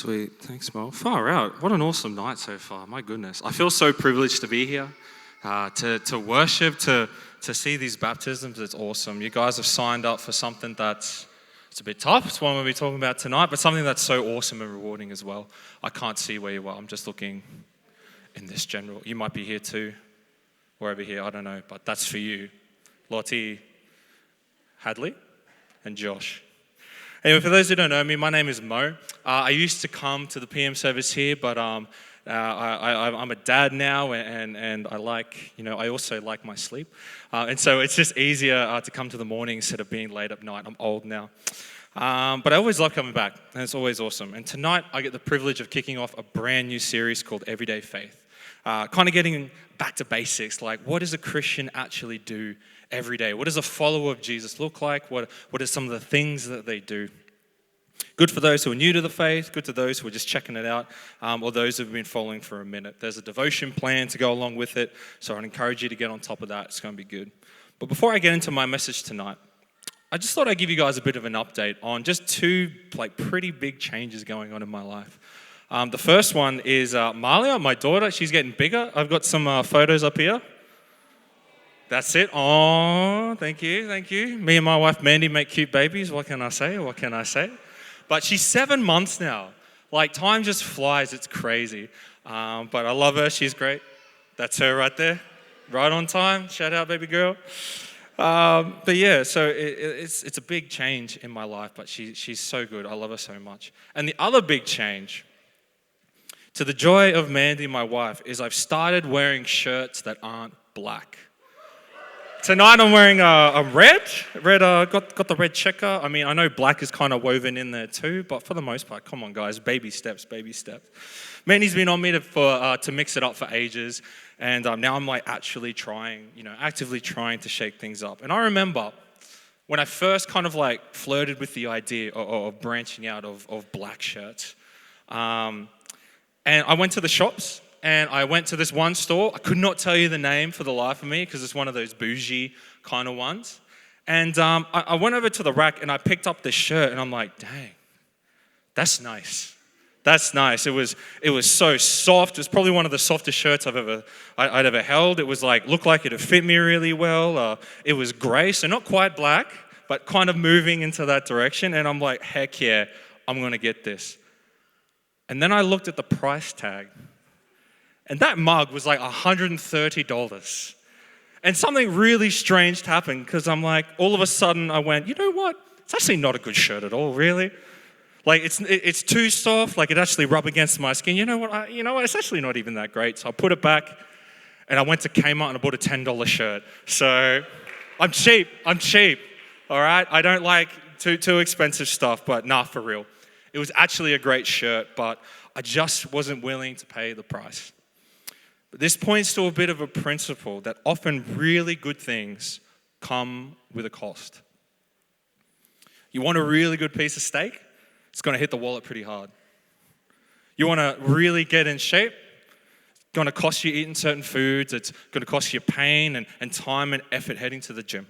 Sweet. Thanks, Mo. Far out. What an awesome night so far. My goodness. I feel so privileged to be here, to worship, to see these baptisms. It's awesome. You guys have signed up for something it's a bit tough. It's one we'll be talking about tonight, but something that's so awesome and rewarding as well. I can't see where you are. I'm just looking in this general. You might be here too, or over here. I don't know, but that's for you. Lottie, Hadley, and Josh. Anyway, for those who don't know me, my name is Mo. I used to come to the PM service here, but I'm a dad now, and I also like my sleep. And so it's just easier to come to the morning instead of being late at night. I'm old now. But I always love coming back, and it's always awesome. And tonight, I get the privilege of kicking off a brand new series called Everyday Faith. Kind of getting back to basics, like what does a Christian actually do every day? What does a follower of Jesus look like? What are some of the things that they do? Good for those who are new to the faith, good to those who are just checking it out, or those who have been following for a minute. There's a devotion plan to go along with it, so I'd encourage you to get on top of that. It's going to be good. But before I get into my message tonight, I just thought I'd give you guys a bit of an update on just two pretty big changes going on in my life. The first one is Malia, my daughter. She's getting bigger. I've got some photos up here. That's it. Oh, thank you. Me and my wife Mandy make cute babies. What can I say? But she's 7 months now. Time just flies. It's crazy. But I love her. She's great. That's her right there. Right on time. Shout out, baby girl. But yeah, so it's a big change in my life. But she's so good. I love her so much. And the other big change, to the joy of Mandy, my wife, is I've started wearing shirts that aren't black. Tonight I'm wearing a red, got the red checker. I mean, I know black is kind of woven in there too, but for the most part, come on guys, baby steps. Mandy's been on me to mix it up for ages, and now I'm actively trying to shake things up. And I remember when I first kind of flirted with the idea of branching out of black shirts, and I went to the shops. And I went to this one store. I could not tell you the name for the life of me because it's one of those bougie kind of ones. And I went over to the rack and I picked up this shirt and I'm like, dang, that's nice. It was so soft. It was probably one of the softest shirts I'd ever held. It was looked like it'd fit me really well. It was grey, so not quite black, but kind of moving into that direction. And I'm like, heck yeah, I'm gonna get this. And then I looked at the price tag. And that mug was $130. And something really strange happened because I'm all of a sudden I went, you know what? It's actually not a good shirt at all, really. It's too soft, it actually rub against my skin. You know what? It's actually not even that great. So I put it back and I went to Kmart and I bought a $10 shirt. So I'm cheap, all right? I don't like too expensive stuff, but nah, for real. It was actually a great shirt, but I just wasn't willing to pay the price. This points to a bit of a principle that often really good things come with a cost. You want a really good piece of steak? It's going to hit the wallet pretty hard. You want to really get in shape? It's going to cost you eating certain foods. It's going to cost you pain and time and effort heading to the gym.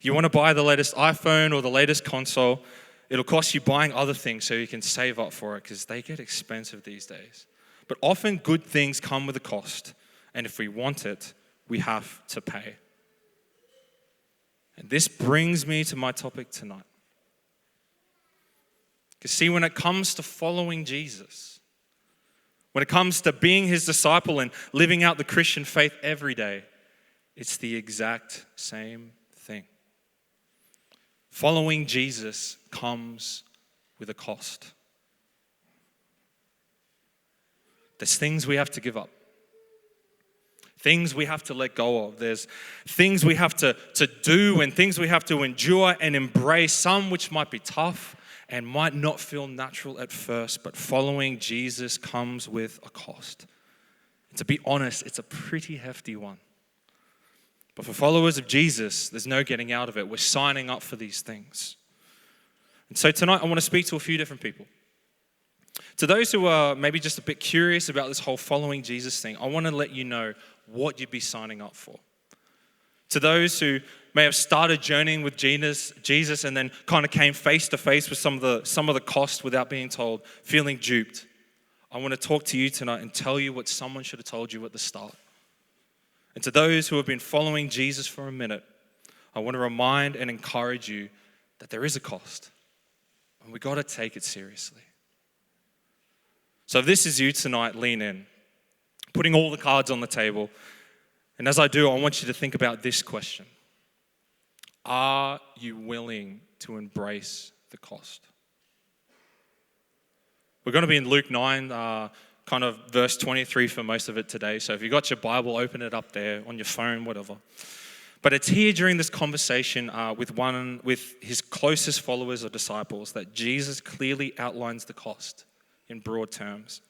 You want to buy the latest iPhone or the latest console? It'll cost you buying other things so you can save up for it because they get expensive these days. But often good things come with a cost, and if we want it, we have to pay. And this brings me to my topic tonight. Because see, when it comes to following Jesus, when it comes to being his disciple and living out the Christian faith every day, it's the exact same thing. Following Jesus comes with a cost. There's things we have to give up. Things we have to let go of. There's things we have to do and things we have to endure and embrace, some which might be tough and might not feel natural at first, but following Jesus comes with a cost. And to be honest, it's a pretty hefty one. But for followers of Jesus, there's no getting out of it. We're signing up for these things. And so tonight I want to speak to a few different people. To those who are maybe just a bit curious about this whole following Jesus thing, I want to let you know what you'd be signing up for. To those who may have started journeying with Jesus and then kind of came face to face with some of the cost without being told, feeling duped. I want to talk to you tonight and tell you what someone should have told you at the start. And to those who have been following Jesus for a minute, I want to remind and encourage you that there is a cost, and we got to take it seriously. So if this is you tonight, lean in, putting all the cards on the table. And as I do, I want you to think about this question. Are you willing to embrace the cost? We're going to be in Luke 9, kind of verse 23 for most of it today. So if you've got your Bible, open it up there on your phone, whatever. But it's here during this conversation with his closest followers or disciples that Jesus clearly outlines the cost in broad terms.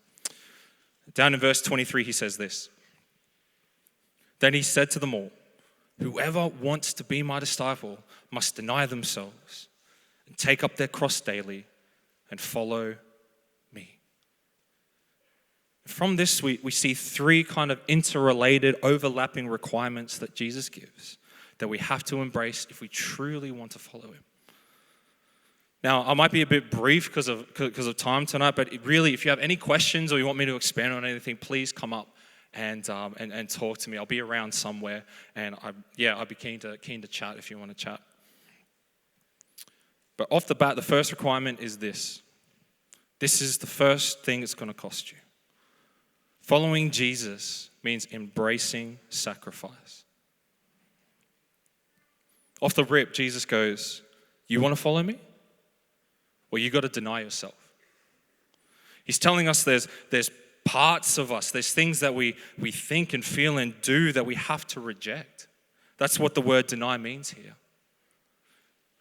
Down in verse 23, he says this. Then he said to them all, whoever wants to be my disciple must deny themselves and take up their cross daily and follow me. From this, we see three kind of interrelated, overlapping requirements that Jesus gives that we have to embrace if we truly want to follow him. Now, I might be a bit brief because of time tonight, but really, if you have any questions or you want me to expand on anything, please come up and talk to me. I'll be around somewhere, and I'd be keen to chat if you want to chat. But off the bat, the first requirement is this. This is the first thing it's going to cost you. Following Jesus means embracing sacrifice. Off the rip, Jesus goes, you want to follow me? Well, you got to deny yourself. He's telling us there's parts of us, there's things that we think and feel and do that we have to reject. That's what the word deny means here.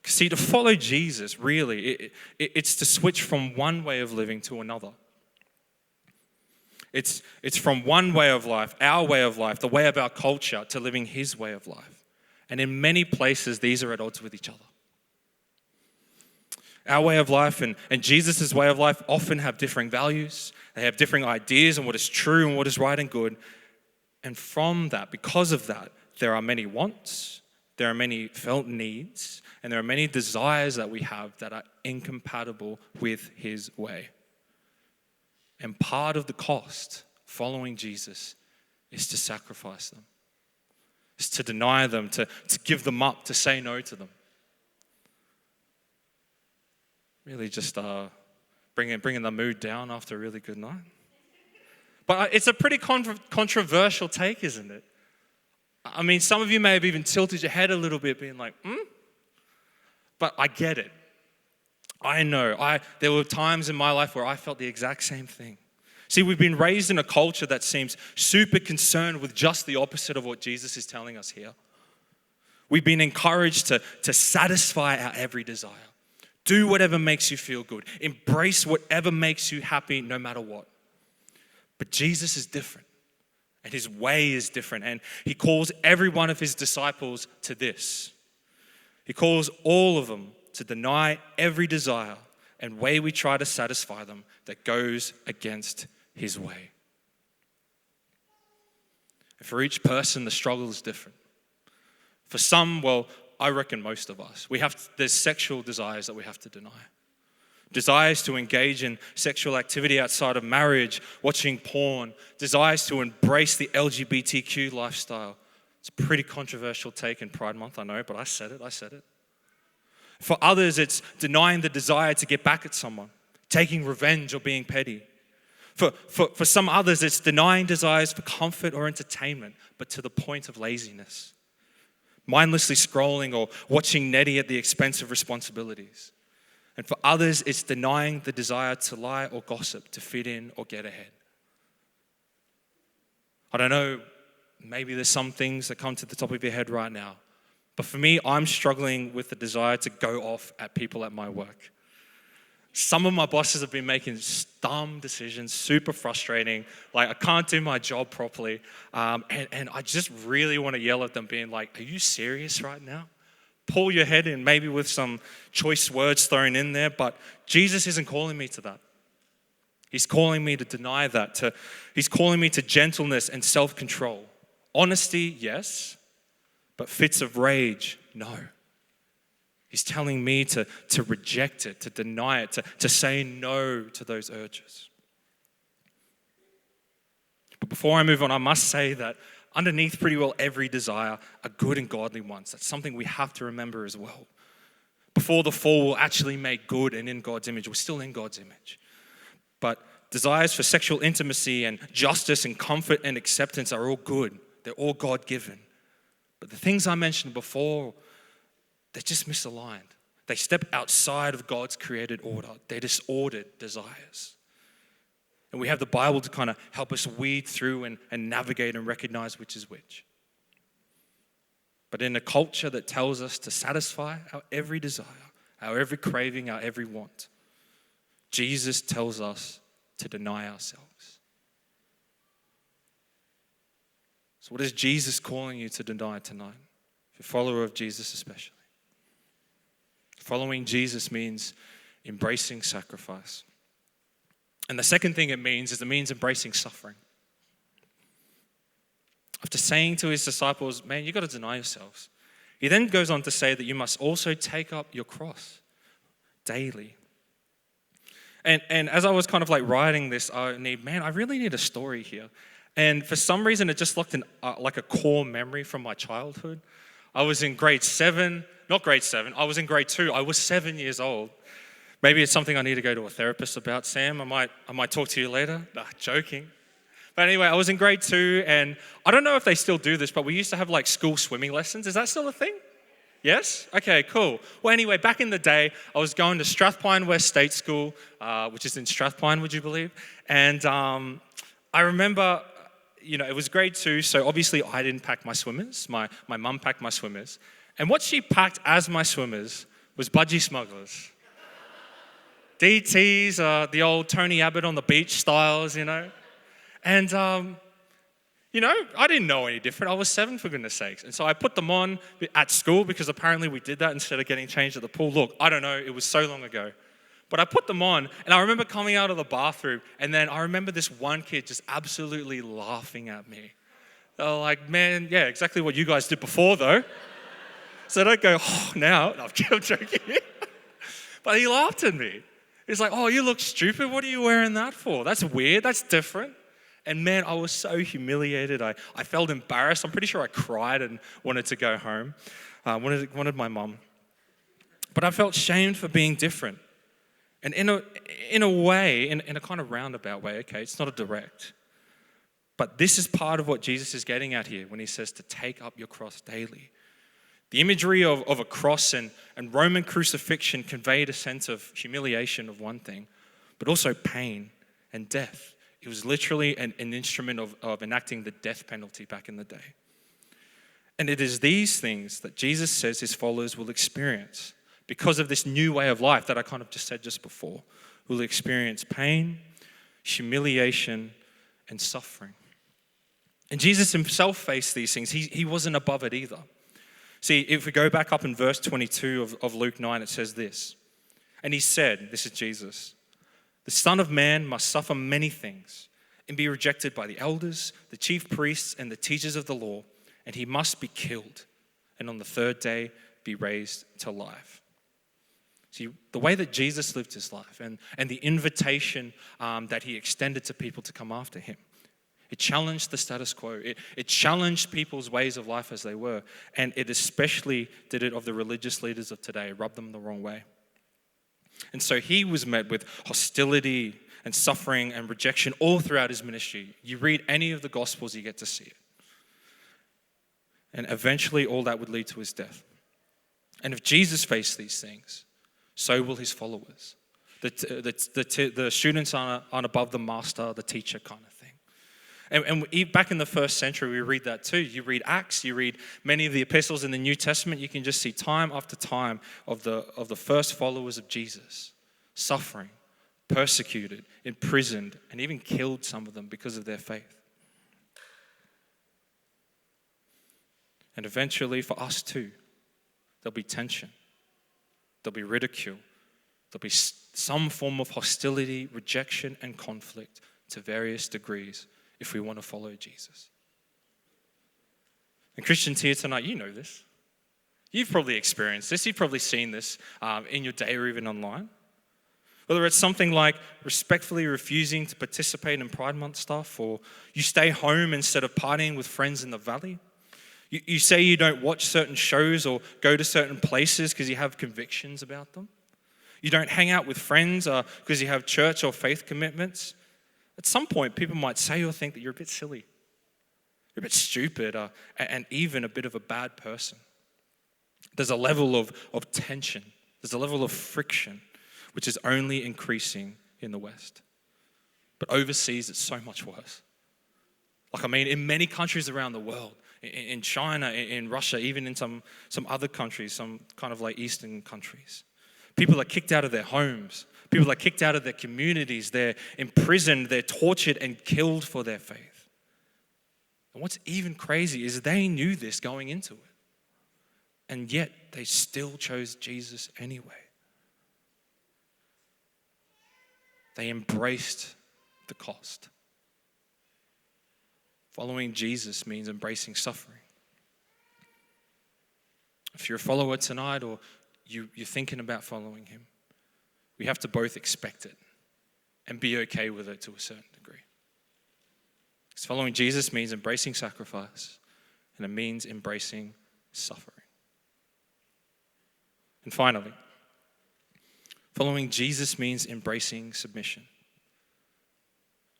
See, to follow Jesus, really, it's to switch from one way of living to another. It's from one way of life, our way of life, the way of our culture, to living his way of life. And in many places, these are at odds with each other. Our way of life and Jesus' way of life often have differing values. They have differing ideas on what is true and what is right and good. And from that, because of that, there are many wants, there are many felt needs, and there are many desires that we have that are incompatible with his way. And part of the cost following Jesus is to sacrifice them. Is to deny them, to give them up, to say no to them. Really just bringing the mood down after a really good night. But it's a pretty controversial take, isn't it? I mean, some of you may have even tilted your head a little bit, being like, But I get it. I know. There were times in my life where I felt the exact same thing. See, we've been raised in a culture that seems super concerned with just the opposite of what Jesus is telling us here. We've been encouraged to satisfy our every desire. Do whatever makes you feel good. Embrace whatever makes you happy, no matter what. But Jesus is different, and his way is different, and he calls every one of his disciples to this. He calls all of them to deny every desire and way we try to satisfy them that goes against his way. And for each person, the struggle is different. For some, well, I reckon most of us, there's sexual desires that we have to deny. Desires to engage in sexual activity outside of marriage, watching porn, desires to embrace the LGBTQ lifestyle. It's a pretty controversial take in Pride Month, I know, but I said it. For others, it's denying the desire to get back at someone, taking revenge or being petty. For some others, it's denying desires for comfort or entertainment, but to the point of laziness. Mindlessly scrolling or watching Nettie at the expense of responsibilities. And for others, it's denying the desire to lie or gossip to fit in or get ahead. I don't know, maybe there's some things that come to the top of your head right now. But for me, I'm struggling with the desire to go off at people at my work. Some of my bosses have been making dumb decisions, super frustrating. Like, I can't do my job properly. And I just really want to yell at them, being like, are you serious right now? Pull your head in, maybe with some choice words thrown in there. But Jesus isn't calling me to that. He's calling me to deny that. He's calling me to gentleness and self-control. Honesty, yes. But fits of rage, no. He's telling me to reject it, to deny it, to say no to those urges. But before I move on, I must say that underneath pretty well every desire are good and godly ones. That's something we have to remember as well. Before the fall, we'll actually make good and in God's image. We're still in God's image. But desires for sexual intimacy and justice and comfort and acceptance are all good. They're all God-given. But the things I mentioned before, they're just misaligned. They step outside of God's created order. They're disordered desires. And we have the Bible to kind of help us weed through and navigate and recognize which is which. But in a culture that tells us to satisfy our every desire, our every craving, our every want, Jesus tells us to deny ourselves. So what is Jesus calling you to deny tonight? If you're a follower of Jesus especially. Following Jesus means embracing sacrifice. And the second thing it means embracing suffering. After saying to his disciples, man, you've got to deny yourselves. He then goes on to say that you must also take up your cross daily. And as I was kind of like writing this, I really need a story here. And for some reason, it just looked in like a core memory from my childhood. I was in grade 7, not grade 7, I was in grade 2. I was 7 years old. Maybe it's something I need to go to a therapist about, Sam. I might talk to you later. Nah, joking. But anyway, I was in grade 2, and I don't know if they still do this, but we used to have like school swimming lessons. Is that still a thing? Yes? Okay, cool. Well, anyway, back in the day, I was going to Strathpine West State School, which is in Strathpine, would you believe? And I remember, it was grade 2, so obviously I didn't pack my swimmers. My mum packed my swimmers. And what she packed as my swimmers was budgie smugglers. DTs, the old Tony Abbott on the beach styles, And, I didn't know any different. I was 7, for goodness sakes. And so I put them on at school because apparently we did that instead of getting changed at the pool. Look, I don't know. It was so long ago. But I put them on, and I remember coming out of the bathroom, and then I remember this one kid just absolutely laughing at me. They were like, man, yeah, exactly what you guys did before, though. So don't go, now. No, I'm joking. But he laughed at me. He's like, oh, you look stupid. What are you wearing that for? That's weird. That's different. And man, I was so humiliated. I felt embarrassed. I'm pretty sure I cried and wanted to go home. Wanted my mum. But I felt shamed for being different. And in a way, in a kind of roundabout way, okay, it's not a direct. But this is part of what Jesus is getting at here when he says to take up your cross daily. The imagery of a cross and Roman crucifixion conveyed a sense of humiliation of one thing, but also pain and death. It was literally an instrument of enacting the death penalty back in the day. And it is these things that Jesus says his followers will experience because of this new way of life that I kind of just said just before. Will experience pain, humiliation, and suffering. And Jesus himself faced these things. He wasn't above it either. See, if we go back up in verse 22 of Luke 9, it says this. And he said, this is Jesus, the Son of Man must suffer many things and be rejected by the elders, the chief priests, and the teachers of the law, and he must be killed, and on the third day be raised to life. See, the way that Jesus lived his life and the invitation that he extended to people to come after him, it challenged the status quo. It challenged people's ways of life as they were, and it especially did it of the religious leaders of today, rubbed them the wrong way. And so he was met with hostility and suffering and rejection all throughout his ministry. You read any of the Gospels, you get to see it. And eventually all that would lead to his death. And if Jesus faced these things, so will his followers. The students aren't above the master, the teacher kind of thing. And back in the first century, we read that too. You read Acts, you read many of the epistles in the New Testament, you can just see time after time of the first followers of Jesus suffering, persecuted, imprisoned, and even killed some of them because of their faith. And eventually for us too, there'll be tension, there'll be ridicule, there'll be some form of hostility, rejection, and conflict to various degrees if we want to follow Jesus. And Christians here tonight, you know this. You've probably experienced this. You've probably seen this in your day or even online. Whether it's something like respectfully refusing to participate in Pride Month stuff, or you stay home instead of partying with friends in the valley. You say you don't watch certain shows or go to certain places because you have convictions about them. You don't hang out with friends because you have church or faith commitments. At some point, people might say or think that you're a bit silly. You're a bit stupid and even a bit of a bad person. There's a level of tension. There's a level of friction, which is only increasing in the West. But overseas, it's so much worse. In many countries around the world, in China, in Russia, even in some other countries, some kind of like Eastern countries, people are kicked out of their homes. People are kicked out of their communities. They're imprisoned. They're tortured and killed for their faith. And what's even crazy is they knew this going into it. And yet they still chose Jesus anyway. They embraced the cost. Following Jesus means embracing suffering. If you're a follower tonight or you're thinking about following him, we have to both expect it and be okay with it to a certain degree. Because following Jesus means embracing sacrifice, and it means embracing suffering. And finally, following Jesus means embracing submission.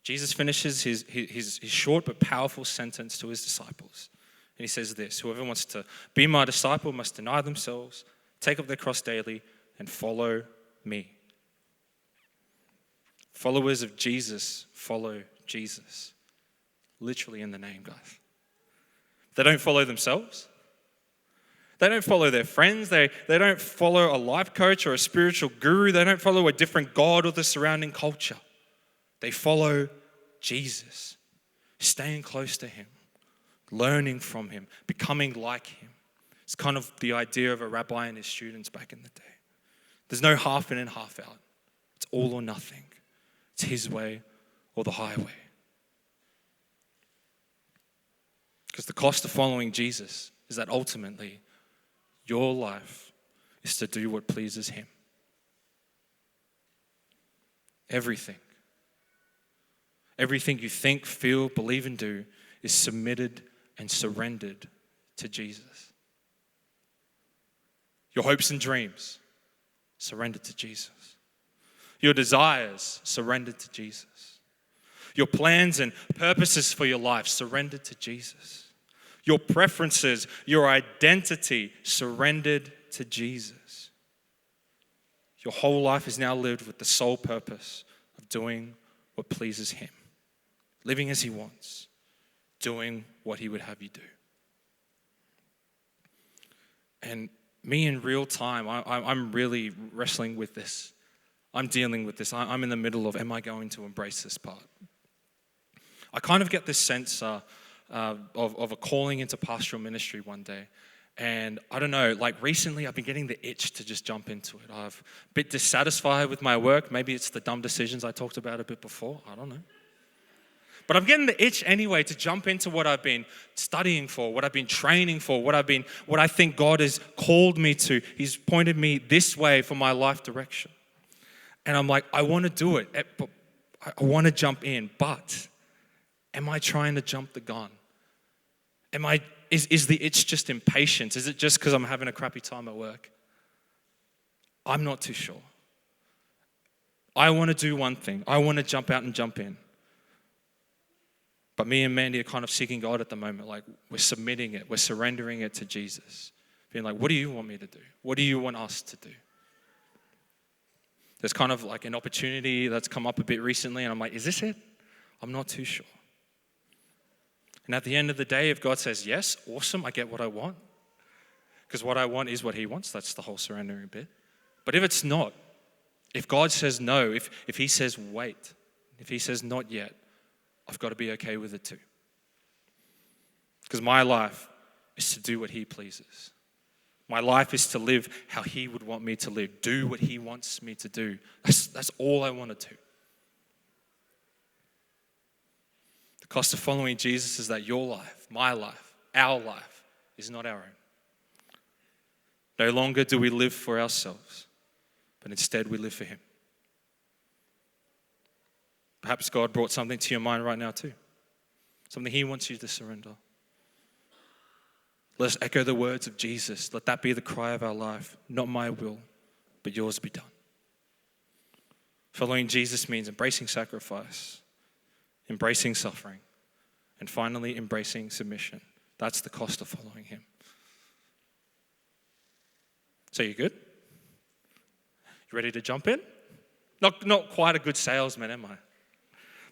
Jesus finishes his short but powerful sentence to his disciples. And he says this: whoever wants to be my disciple must deny themselves, take up their cross daily, and follow me. Followers of Jesus follow Jesus. Literally in the name, guys. They don't follow themselves. They don't follow their friends. They don't follow a life coach or a spiritual guru. They don't follow a different God or the surrounding culture. They follow Jesus, staying close to him, learning from him, becoming like him. It's kind of the idea of a rabbi and his students back in the day. There's no half in and half out. It's all or nothing. It's his way or the highway. Because the cost of following Jesus is that ultimately your life is to do what pleases him. Everything you think, feel, believe, and do is submitted and surrendered to Jesus. Your hopes and dreams, surrendered to Jesus. Your desires, surrendered to Jesus. Your plans and purposes for your life, surrendered to Jesus. Your preferences, your identity, surrendered to Jesus. Your whole life is now lived with the sole purpose of doing what pleases him. Living as he wants. Doing what he would have you do. And me in real time, I'm really wrestling with this. I'm dealing with this. I'm in the middle of, am I going to embrace this part? I kind of get this sense of a calling into pastoral ministry one day. And I don't know, like recently I've been getting the itch to just jump into it. I've a bit dissatisfied with my work. Maybe it's the dumb decisions I talked about a bit before. I don't know. But I'm getting the itch anyway to jump into what I've been studying for, what I've been training for, what I think God has called me to. He's pointed me this way for my life direction. And I'm like, I want to do it. I want to jump in, but am I trying to jump the gun? Is the itch just impatience? Is it just because I'm having a crappy time at work? I'm not too sure. I want to do one thing. I want to jump out and jump in. But me and Mandy are kind of seeking God at the moment. Like, we're submitting it. We're surrendering it to Jesus. Being like, what do you want me to do? What do you want us to do? There's kind of like an opportunity that's come up a bit recently. And I'm like, is this it? I'm not too sure. And at the end of the day, if God says yes, awesome, I get what I want. Because what I want is what he wants. That's the whole surrendering bit. But if it's not, if God says no, if he says wait, if he says not yet, I've got to be okay with it too. Because my life is to do what he pleases. My life is to live how he would want me to live. Do what he wants me to do. That's all I want to do. The cost of following Jesus is that your life, my life, our life is not our own. No longer do we live for ourselves, but instead we live for him. Perhaps God brought something to your mind right now too. Something he wants you to surrender. Let us echo the words of Jesus. Let that be the cry of our life. Not my will, but yours be done. Following Jesus means embracing sacrifice, embracing suffering, and finally embracing submission. That's the cost of following him. So you good? You ready to jump in? Not quite a good salesman, am I?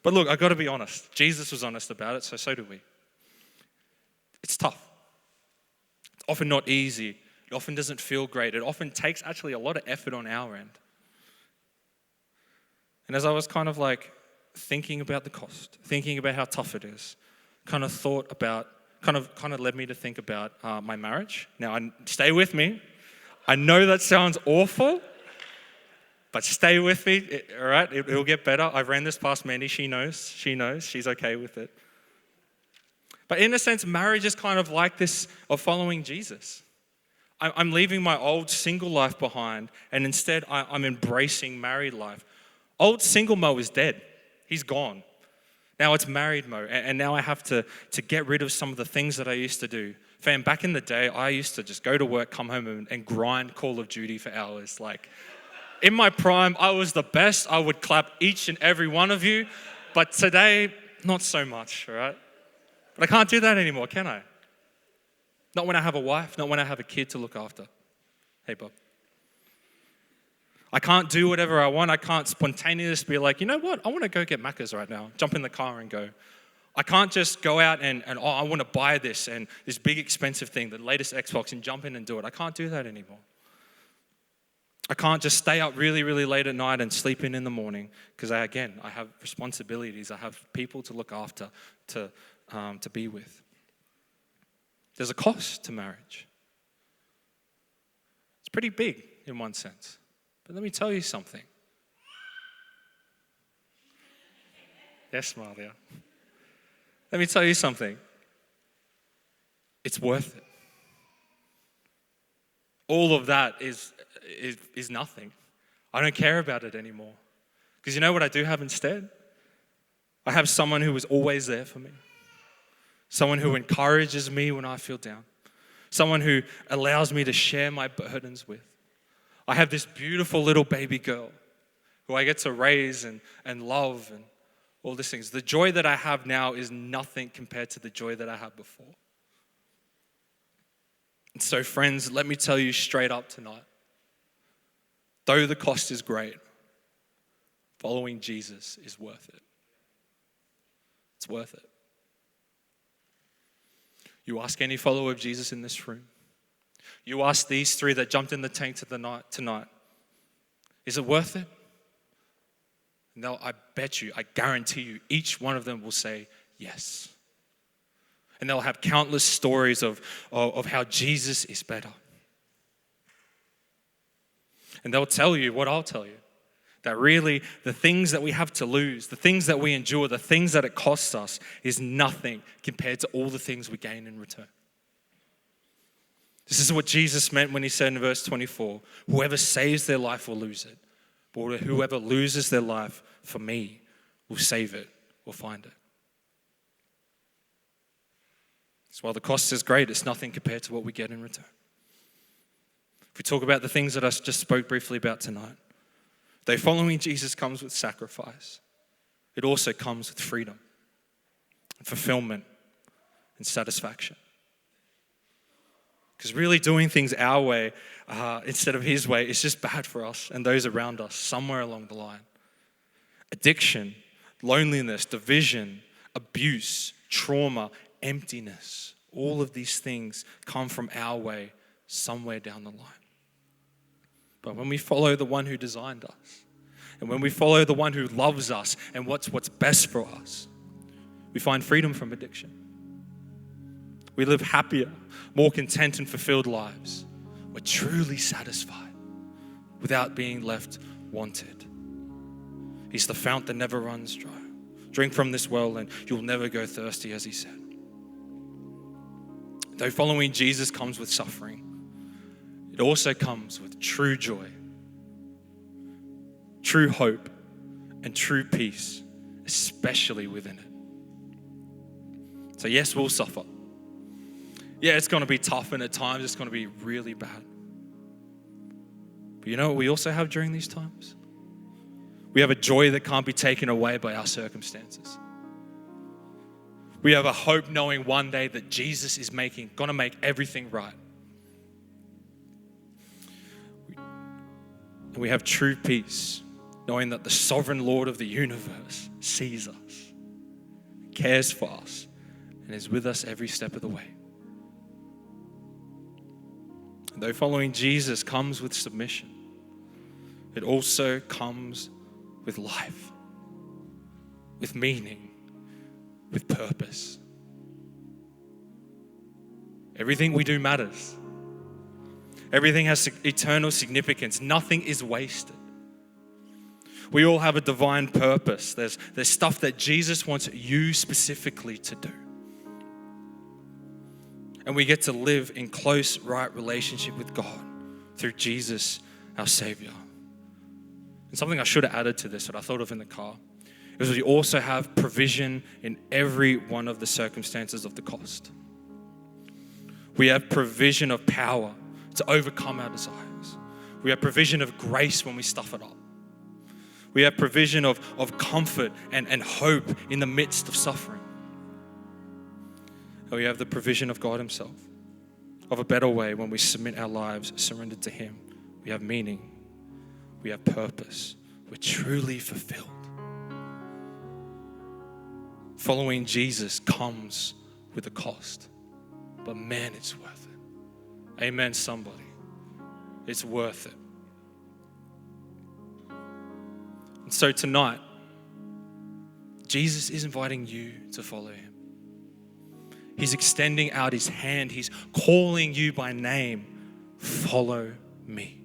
But look, I've got to be honest. Jesus was honest about it, so do we. It's tough. It's often not easy. It often doesn't feel great. It often takes actually a lot of effort on our end. And as I was kind of like thinking about the cost, thinking about how tough it is, kind of led me to think about my marriage. Now, stay with me. I know that sounds awful, but stay with me, all right? It'll get better. I ran this past Mandy. She knows. She's okay with it. But in a sense, marriage is kind of like this of following Jesus. I'm leaving my old single life behind, and instead I'm embracing married life. Old single Mo is dead. He's gone. Now it's married Mo, and now I have to get rid of some of the things that I used to do. Fam, back in the day, I used to just go to work, come home, and grind Call of Duty for hours. Like, in my prime, I was the best. I would clap each and every one of you. But today, not so much, all right? But I can't do that anymore, can I? Not when I have a wife, not when I have a kid to look after. Hey, Bob. I can't do whatever I want. I can't spontaneously be like, you know what? I want to go get Macca's right now. Jump in the car and go. I can't just go out and I want to buy this and this big expensive thing, the latest Xbox, and jump in and do it. I can't do that anymore. I can't just stay up really, really late at night and sleep in the morning because I have responsibilities. I have people to look after, to be with. There's a cost to marriage. It's pretty big in one sense. But let me tell you something. Yes, Malia. Let me tell you something. It's worth it. All of that is nothing. I don't care about it anymore. Because you know what I do have instead? I have someone who is always there for me. Someone who encourages me when I feel down. Someone who allows me to share my burdens with. I have this beautiful little baby girl who I get to raise and love and all these things. The joy that I have now is nothing compared to the joy that I had before. And so, friends, let me tell you straight up tonight, though the cost is great, following Jesus is worth it. It's worth it. You ask any follower of Jesus in this room, you ask these three that jumped in the tank tonight, is it worth it? No, I bet you, I guarantee you, each one of them will say yes. And they'll have countless stories of how Jesus is better. And they'll tell you what I'll tell you, that really the things that we have to lose, the things that we endure, the things that it costs us is nothing compared to all the things we gain in return. This is what Jesus meant when he said in verse 24, whoever saves their life will lose it. But whoever loses their life for me will save it or find it. So while the cost is great, it's nothing compared to what we get in return. If we talk about the things that I just spoke briefly about tonight, though following Jesus comes with sacrifice, it also comes with freedom, fulfillment, and satisfaction. Because really doing things our way instead of his way is just bad for us and those around us somewhere along the line. Addiction, loneliness, division, abuse, trauma, emptiness, all of these things come from our way somewhere down the line. But when we follow the one who designed us, and when we follow the one who loves us and what's best for us, we find freedom from addiction. We live happier, more content and fulfilled lives. We're truly satisfied without being left wanted. He's the fount that never runs dry. Drink from this well and you'll never go thirsty, as he said. Though following Jesus comes with suffering, it also comes with true joy, true hope, and true peace, especially within it. So yes, we'll suffer. Yeah, it's going to be tough, and at times it's going to be really bad. But you know what we also have during these times? We have a joy that can't be taken away by our circumstances. We have a hope knowing one day that Jesus is going to make everything right. And we have true peace, knowing that the sovereign Lord of the universe sees us, cares for us, and is with us every step of the way. And though following Jesus comes with submission, it also comes with life, with meaning, with purpose. Everything we do matters. Everything has eternal significance. Nothing is wasted. We all have a divine purpose. There's stuff that Jesus wants you specifically to do. And we get to live in close, right relationship with God through Jesus, our Savior. And something I should have added to this that I thought of in the car is we also have provision in every one of the circumstances of the cost. We have provision of power to overcome our desires. We have provision of grace when we stuff it up. We have provision of comfort and hope in the midst of suffering. And we have the provision of God Himself, of a better way when we submit our lives surrendered to Him. We have meaning. We have purpose. We're truly fulfilled. Following Jesus comes with a cost, but man, it's worth it. Amen, somebody. It's worth it. And so tonight, Jesus is inviting you to follow Him. He's extending out His hand. He's calling you by name. Follow me.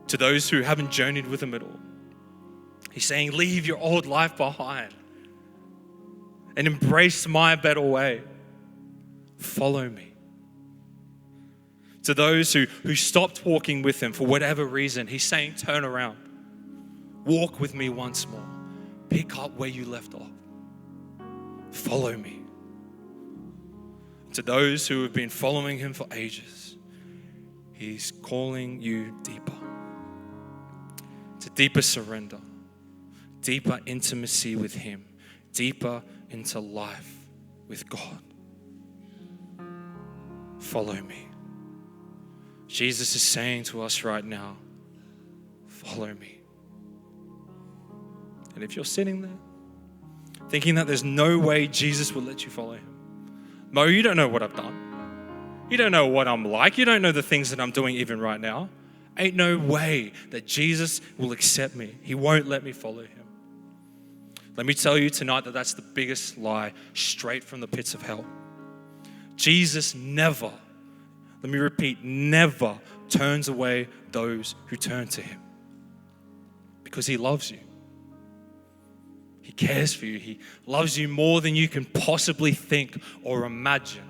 To those who haven't journeyed with Him at all, He's saying, leave your old life behind and embrace my better way. Follow me. To those who stopped walking with Him for whatever reason, He's saying, turn around. Walk with me once more. Pick up where you left off. Follow me. To those who have been following Him for ages, He's calling you deeper. To deeper surrender, deeper intimacy with Him, deeper into life with God. Follow me. Jesus is saying to us right now, follow me. And if you're sitting there thinking that there's no way Jesus will let you follow Him, Mo, you don't know what I've done. You don't know what I'm like. You don't know the things that I'm doing even right now. Ain't no way that Jesus will accept me. He won't let me follow Him. Let me tell you tonight that that's the biggest lie straight from the pits of hell. Jesus never, let me repeat, never turns away those who turn to Him. Because He loves you. He cares for you. He loves you more than you can possibly think or imagine.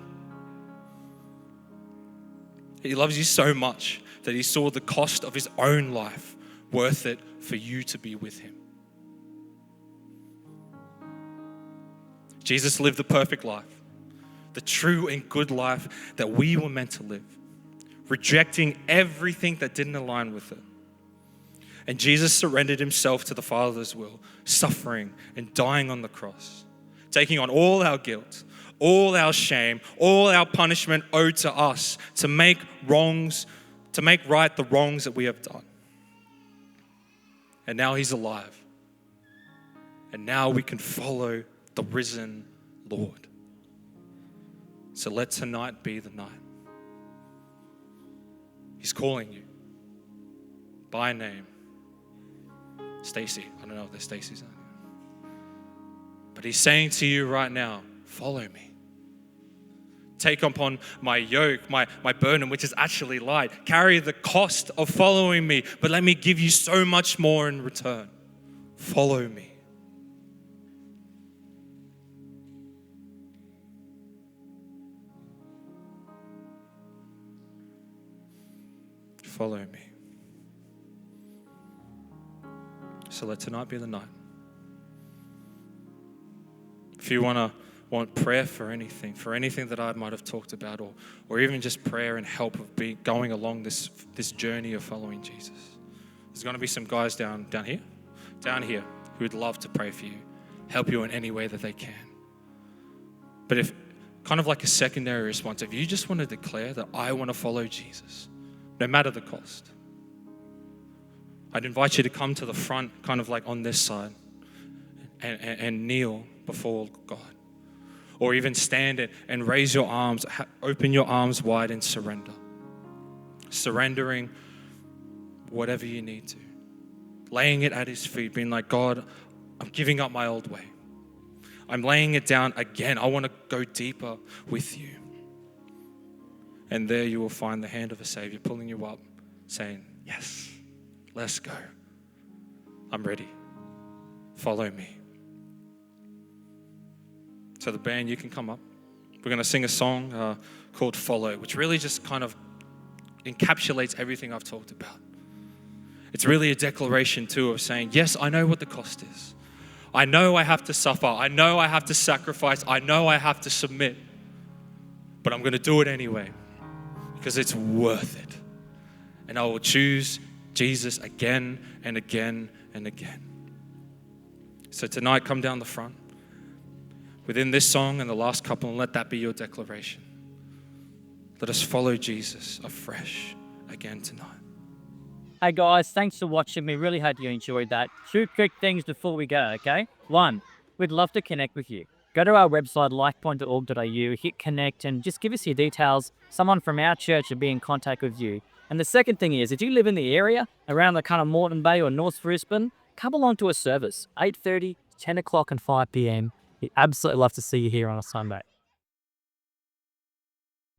He loves you so much that He saw the cost of His own life worth it for you to be with Him. Jesus lived the perfect life, the true and good life that we were meant to live, rejecting everything that didn't align with it. And Jesus surrendered Himself to the Father's will, suffering and dying on the cross, taking on all our guilt, all our shame, all our punishment owed to us to make right the wrongs that we have done. And now He's alive. And now we can follow the risen Lord. So let tonight be the night. He's calling you by name. Stacy. I don't know if there's Stacy's on here. But He's saying to you right now, follow me. Take upon my yoke, my burden, which is actually light. Carry the cost of following me, but let me give you so much more in return. Follow me. follow me. So let tonight be the night. If you want prayer for anything that I might have talked about, or even just prayer and help of going along this journey of following Jesus, there's going to be some guys down here who would love to pray for you, help you in any way that they can. But if kind of like a secondary response, if you just want to declare that I want to follow Jesus, no matter the cost, I'd invite you to come to the front, kind of like on this side, and kneel before God. Or even stand and raise your arms, open your arms wide and surrender. Surrendering whatever you need to. Laying it at his feet, being like, God, I'm giving up my old way. I'm laying it down again. I want to go deeper with you. And there you will find the hand of a Savior pulling you up, saying, yes, let's go. I'm ready. Follow me. So the band, you can come up. We're going to sing a song called Follow, which really just kind of encapsulates everything I've talked about. It's really a declaration too of saying, yes, I know what the cost is. I know I have to suffer. I know I have to sacrifice. I know I have to submit. But I'm going to do it anyway because it's worth it. And I will choose Jesus again and again and again. So tonight, come down the front within this song and the last couple, and let that be your declaration. Let us follow Jesus afresh again tonight. Hey guys, thanks for watching. We really hope you enjoyed that. Two quick things before we go, okay? One, we'd love to connect with you. Go to our website, lifepoint.org.au, hit connect, and just give us your details. Someone from our church will be in contact with you. And the second thing is, if you live in the area, around the kind of Moreton Bay or North Brisbane, come along to a service, 8:30, 10 o'clock and 5 p.m. We'd absolutely love to see you here on a Sunday.